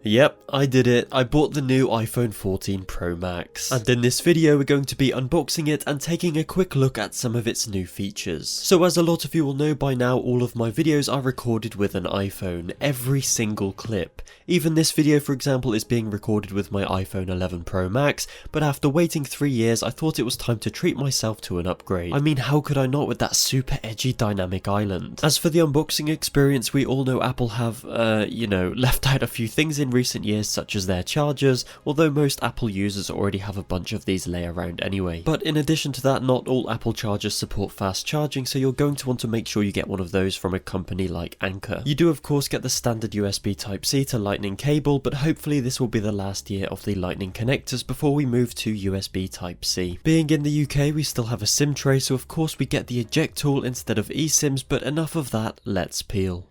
Yep, I did it. I bought the new iPhone 14 Pro Max. And in this video we're going to be unboxing it and taking a quick look at some of its new features. So as a lot of you will know by now, all of my videos are recorded with an iPhone, every single clip. Even this video, for example, is being recorded with my iPhone 11 Pro Max, but after waiting 3 years I thought it was time to treat myself to an upgrade. I mean, how could I not with that super edgy dynamic island? As for the unboxing experience, we all know Apple have, left out a few things in recent years, such as their chargers, although most Apple users already have a bunch of these lay around anyway. But in addition to that, not all Apple chargers support fast charging, so you're going to want to make sure you get one of those from a company like Anker. You do of course get the standard USB Type-C to Lightning cable, but hopefully this will be the last year of the Lightning connectors before we move to USB Type-C. Being in the UK, we still have a SIM tray, so of course we get the eject tool instead of eSIMs, but enough of that, let's peel.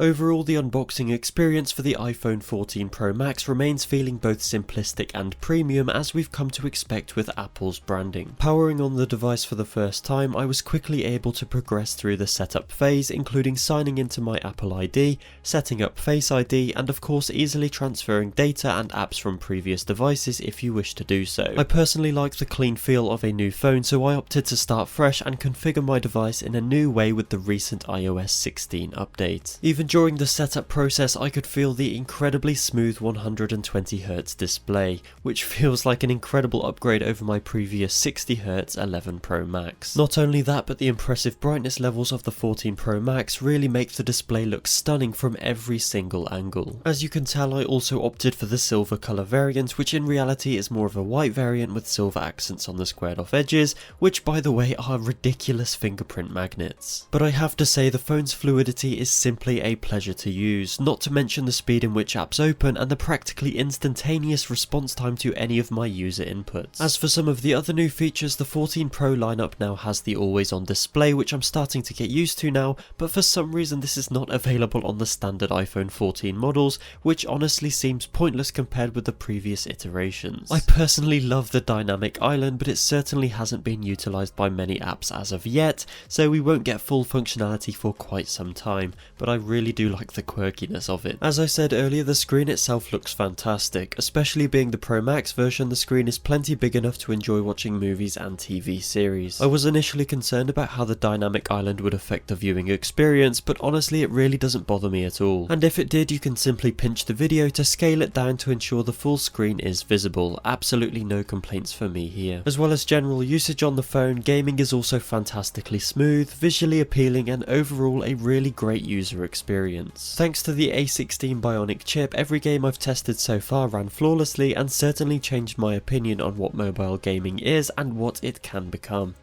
Overall, the unboxing experience for the iPhone 14 Pro Max remains feeling both simplistic and premium, as we've come to expect with Apple's branding. Powering on the device for the first time, I was quickly able to progress through the setup phase, including signing into my Apple ID, setting up Face ID, and of course easily transferring data and apps from previous devices if you wish to do so. I personally like the clean feel of a new phone, so I opted to start fresh and configure my device in a new way with the recent iOS 16 update. Even during the setup process, I could feel the incredibly smooth 120Hz display, which feels like an incredible upgrade over my previous 60Hz 11 Pro Max. Not only that, but the impressive brightness levels of the 14 Pro Max really make the display look stunning from every single angle. As you can tell, I also opted for the silver colour variant, which in reality is more of a white variant with silver accents on the squared off edges, which by the way are ridiculous fingerprint magnets. But I have to say, the phone's fluidity is simply a pleasure to use, not to mention the speed in which apps open and the practically instantaneous response time to any of my user inputs. As for some of the other new features, the 14 Pro lineup now has the always on display, which I'm starting to get used to now, but for some reason this is not available on the standard iPhone 14 models, which honestly seems pointless compared with the previous iterations. I personally love the dynamic island, but it certainly hasn't been utilised by many apps as of yet, so we won't get full functionality for quite some time, but I really do like the quirkiness of it. As I said earlier, the screen itself looks fantastic. Especially being the Pro Max version, the screen is plenty big enough to enjoy watching movies and TV series. I was initially concerned about how the dynamic island would affect the viewing experience, but honestly it really doesn't bother me at all. And if it did, you can simply pinch the video to scale it down to ensure the full screen is visible. Absolutely no complaints for me here. As well as general usage on the phone, gaming is also fantastically smooth, visually appealing, and overall a really great user experience. Thanks to the A16 Bionic chip, every game I've tested so far ran flawlessly and certainly changed my opinion on what mobile gaming is and what it can become.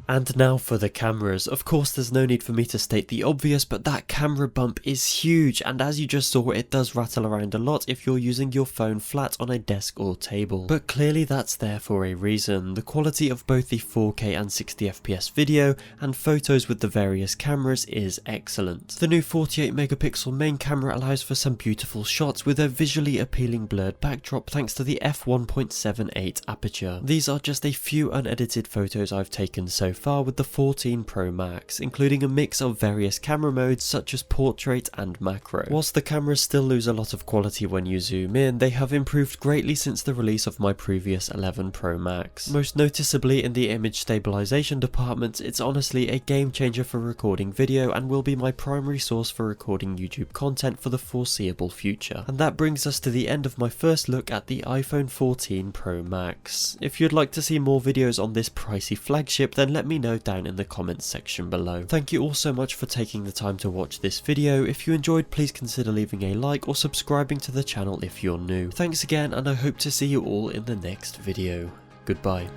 And now for the cameras. Of course there's no need for me to state the obvious, but that camera bump is huge, and as you just saw, it does rattle around a lot if you're using your phone flat on a desk or table. But clearly that's there for a reason. The quality of both the 4K and 60fps video and photos with the various cameras is excellent. The new 48 megapixel main camera allows for some beautiful shots with a visually appealing blurred backdrop thanks to the f1.78 aperture. These are just a few unedited photos I've taken so far with the 14 Pro Max, including a mix of various camera modes such as portrait and macro. Whilst the cameras still lose a lot of quality when you zoom in, they have improved greatly since the release of my previous 11 Pro Max. Most noticeably in the image stabilization department, it's honestly a game changer for recording video and will be my primary source for recording YouTube content for the foreseeable future. And that brings us to the end of my first look at the iPhone 14 Pro Max. If you'd like to see more videos on this pricey flagship, then let me know down in the comments section below. Thank you all so much for taking the time to watch this video. If you enjoyed, please consider leaving a like or subscribing to the channel if you're new. Thanks again, and I hope to see you all in the next video. Goodbye.